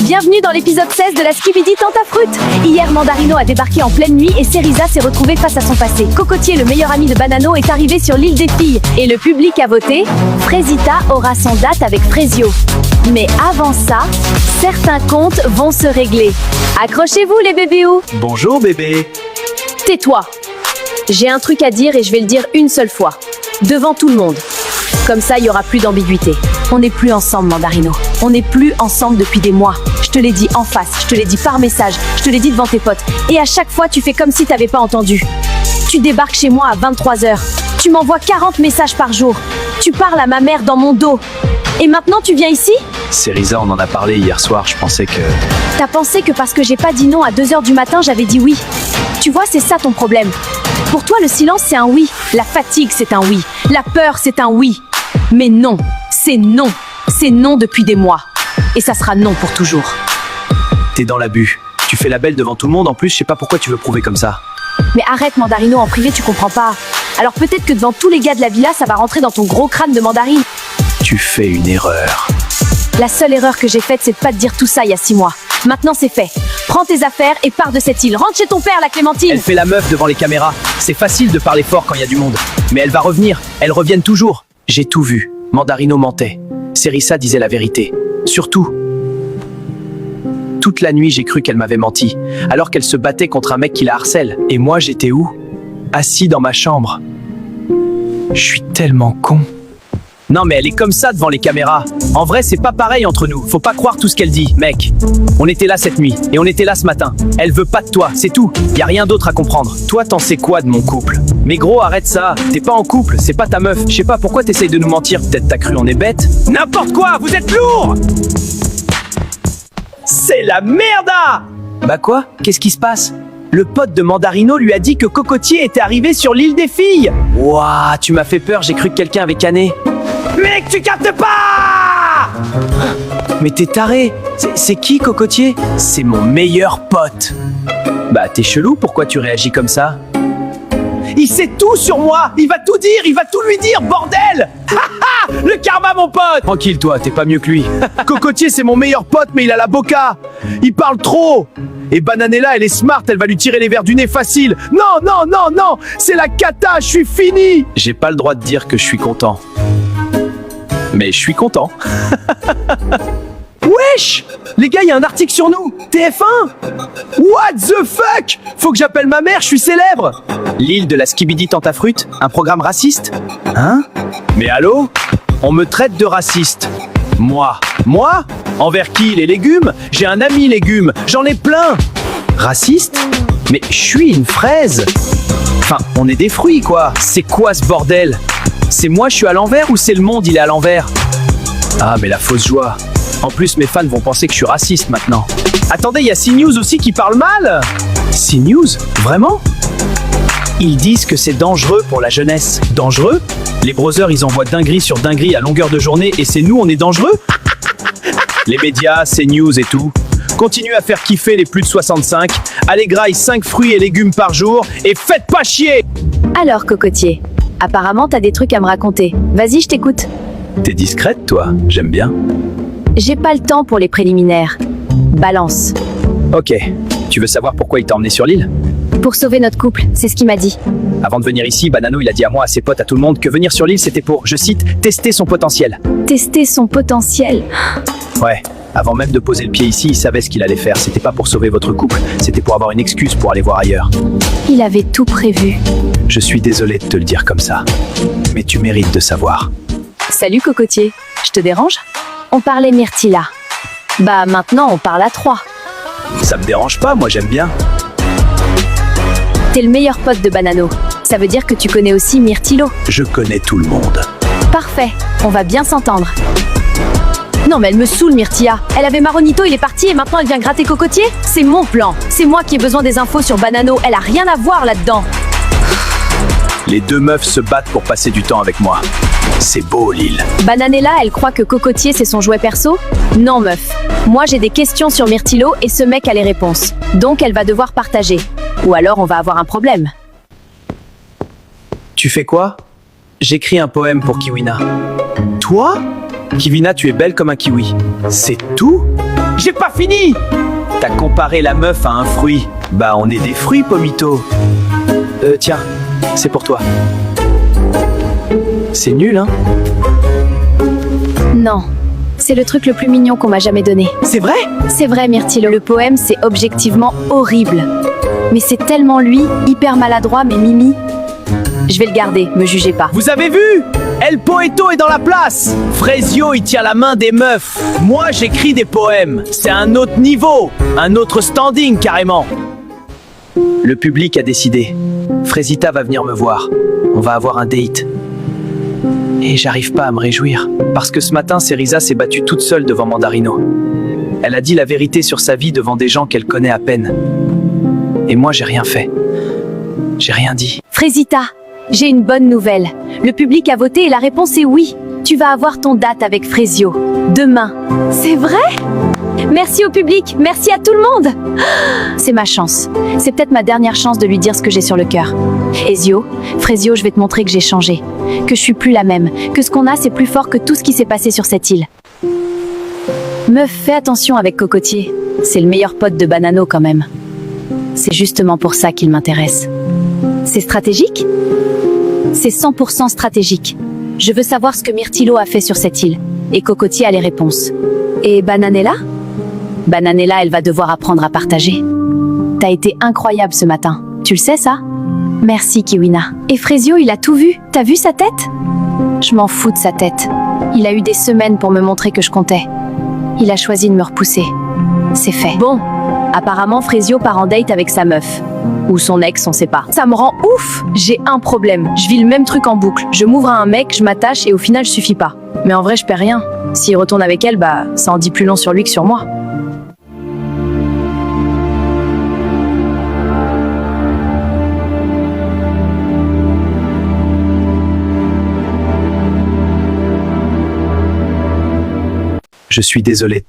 Bienvenue dans l'épisode 16 de la Skibidi Tentafruit. Hier, Mandarino a débarqué en pleine nuit et Cerisa s'est retrouvée face à son passé. Cocotier, le meilleur ami de Banano, est arrivé sur l'île des filles. Et le public a voté. Fraisita aura son date avec Fraisio. Mais avant ça, certains comptes vont se régler. Accrochez-vous les bébéous. Bonjour bébé. Tais-toi. J'ai un truc à dire et je vais le dire une seule fois. Devant tout le monde. Comme ça, il n'y aura plus d'ambiguïté. On n'est plus ensemble, Mandarino. On n'est plus ensemble depuis des mois. Je te l'ai dit en face, je te l'ai dit par message, je te l'ai dit devant tes potes. Et à chaque fois, tu fais comme si t'avais pas entendu. Tu débarques chez moi à 23h. Tu m'envoies 40 messages par jour. Tu parles à ma mère dans mon dos. Et maintenant, tu viens ici ? Cerisa, on en a parlé hier soir, je pensais que... T'as pensé que parce que j'ai pas dit non à 2h du matin, j'avais dit oui. Tu vois, c'est ça ton problème. Pour toi, le silence, c'est un oui. La fatigue, c'est un oui. La peur, c'est un oui. Mais non, c'est non. C'est non depuis des mois. Et ça sera non pour toujours. T'es dans l'abus. Tu fais la belle devant tout le monde, en plus, je sais pas pourquoi tu veux prouver comme ça. Mais arrête, Mandarino, en privé, tu comprends pas. Alors peut-être que devant tous les gars de la villa, ça va rentrer dans ton gros crâne de mandarine. Tu fais une erreur. La seule erreur que j'ai faite, c'est de pas te dire tout ça il y a 6 mois. Maintenant, c'est fait. Prends tes affaires et pars de cette île. Rentre chez ton père, la Clémentine. Elle fait la meuf devant les caméras. C'est facile de parler fort quand il y a du monde. Mais elle va revenir. Elles reviennent toujours. J'ai tout vu. Mandarino mentait. Cerisa disait la vérité. Surtout. Toute la nuit, j'ai cru qu'elle m'avait menti. Alors qu'elle se battait contre un mec qui la harcèle. Et moi, j'étais où ? Assis dans ma chambre. Je suis tellement con. Non mais elle est comme ça devant les caméras. En vrai, c'est pas pareil entre nous. Faut pas croire tout ce qu'elle dit, mec. On était là cette nuit, et on était là ce matin. Elle veut pas de toi, c'est tout. Y a rien d'autre à comprendre. Toi, t'en sais quoi de mon couple ? Mais gros, arrête ça. T'es pas en couple, c'est pas ta meuf. Je sais pas pourquoi t'essayes de nous mentir. Peut-être t'as cru on est bête. N'importe quoi, vous êtes lourd ! C'est la merda ! Bah quoi ? Qu'est-ce qui se passe ? Le pote de Mandarino lui a dit que Cocotier était arrivé sur l'île des filles. Ouah, tu m'as fait peur, j'ai cru que quelqu'un avait canné. Mec, tu captes pas! Mais t'es taré. C'est qui, Cocotier? C'est mon meilleur pote. Bah, t'es chelou, pourquoi tu réagis comme ça? Il sait tout sur moi. Il va tout dire, il va tout lui dire, bordel. Le karma, mon pote. Tranquille, toi, t'es pas mieux que lui. Cocotier, c'est mon meilleur pote, mais il a la boca. Il parle trop. Et Bananella, elle est smart, elle va lui tirer les verres du nez facile. Non, non, non, non, c'est la cata, je suis fini. J'ai pas le droit de dire que je suis content. Mais je suis content. Wesh! Les gars, il y a un article sur nous. TF1? What the fuck? Faut que j'appelle ma mère, je suis célèbre. L'île de la Skibidi Tentafruit, un programme raciste? Hein? Mais allô? On me traite de raciste. Moi? Envers qui? Les légumes? J'ai un ami légumes, j'en ai plein. Raciste? Mais je suis une fraise. Enfin, on est des fruits, quoi. C'est quoi ce bordel? C'est moi, je suis à l'envers ou c'est le monde, il est à l'envers? Ah, mais la fausse joie. En plus, mes fans vont penser que je suis raciste maintenant. Attendez, il y a CNews aussi qui parle mal. CNews? Vraiment? Ils disent que c'est dangereux pour la jeunesse. Dangereux? Les brothers, ils envoient dinguerie sur dinguerie à longueur de journée et c'est nous, on est dangereux? Les médias, CNews et tout. Continuez à faire kiffer les plus de 65. Allez, graille 5 fruits et légumes par jour et faites pas chier! Alors, Cocotier, apparemment, t'as des trucs à me raconter. Vas-y, je t'écoute. T'es discrète, toi. J'aime bien. J'ai pas le temps pour les préliminaires. Balance. Ok. Tu veux savoir pourquoi il t'a emmené sur l'île? Pour sauver notre couple, c'est ce qu'il m'a dit. Avant de venir ici, Banano, il a dit à moi, à ses potes, à tout le monde, que venir sur l'île, c'était pour, je cite, tester son potentiel. Tester son potentiel. Ouais. Avant même de poser le pied ici, il savait ce qu'il allait faire. C'était pas pour sauver votre couple, c'était pour avoir une excuse pour aller voir ailleurs. Il avait tout prévu. Je suis désolé de te le dire comme ça, mais tu mérites de savoir. Salut Cocotier, je te dérange? On parlait Myrtilla. Bah maintenant on parle à 3. Ça me dérange pas, moi j'aime bien. T'es le meilleur pote de Banano. Ça veut dire que tu connais aussi Myrtillo. Je connais tout le monde. Parfait, on va bien s'entendre. Non mais elle me saoule Myrtilla. Elle avait Maronito, il est parti et maintenant elle vient gratter Cocotier? C'est mon plan. C'est moi qui ai besoin des infos sur Banano. Elle a rien à voir là-dedans. Les deux meufs se battent pour passer du temps avec moi. C'est beau, l'île. Bananella, elle croit que Cocotier c'est son jouet perso? Non meuf. Moi j'ai des questions sur Myrtillo et ce mec a les réponses. Donc elle va devoir partager. Ou alors on va avoir un problème. Tu fais quoi? J'écris un poème pour Kiwina. Toi? Kiwina, tu es belle comme un kiwi. C'est tout? J'ai pas fini! T'as comparé la meuf à un fruit. Bah, on est des fruits, Pomito. Tiens, c'est pour toi. C'est nul, hein? Non, c'est le truc le plus mignon qu'on m'a jamais donné. C'est vrai? C'est vrai, Myrtille, le poème, c'est objectivement horrible. Mais c'est tellement lui, hyper maladroit, mais Mimi. Je vais le garder, me jugez pas. Vous avez vu? El Poeto est dans la place! Frezio, il tient la main des meufs. Moi, j'écris des poèmes. C'est un autre niveau, un autre standing, carrément. Le public a décidé. Frezita va venir me voir. On va avoir un date. Et j'arrive pas à me réjouir. Parce que ce matin, Cerisa s'est battue toute seule devant Mandarino. Elle a dit la vérité sur sa vie devant des gens qu'elle connaît à peine. Et moi, j'ai rien fait. J'ai rien dit. Frezita, j'ai une bonne nouvelle. Le public a voté et la réponse est oui. Tu vas avoir ton date avec Frezio. Demain. C'est vrai? Merci au public, merci à tout le monde. C'est ma chance. C'est peut-être ma dernière chance de lui dire ce que j'ai sur le cœur. Ezio, Frezio, je vais te montrer que j'ai changé. Que je suis plus la même. Que ce qu'on a, c'est plus fort que tout ce qui s'est passé sur cette île. Meuf, fais attention avec Cocotier. C'est le meilleur pote de Banano quand même. C'est justement pour ça qu'il m'intéresse. C'est stratégique? C'est 100% stratégique. Je veux savoir ce que Myrtillo a fait sur cette île. Et Cocotier a les réponses. Et Bananella? Bananella, elle va devoir apprendre à partager. T'as été incroyable ce matin. Tu le sais, ça? Merci, Kiwina. Et Frezio, il a tout vu. T'as vu sa tête? Je m'en fous de sa tête. Il a eu des semaines pour me montrer que je comptais. Il a choisi de me repousser. C'est fait. Bon, apparemment, Frezio part en date avec sa meuf. Ou son ex, on sait pas. Ça me rend ouf! J'ai un problème. Je vis le même truc en boucle. Je m'ouvre à un mec, je m'attache et au final, je suffis pas. Mais en vrai, je perds rien. S'il retourne avec elle, bah, ça en dit plus long sur lui que sur moi. Je suis désolé.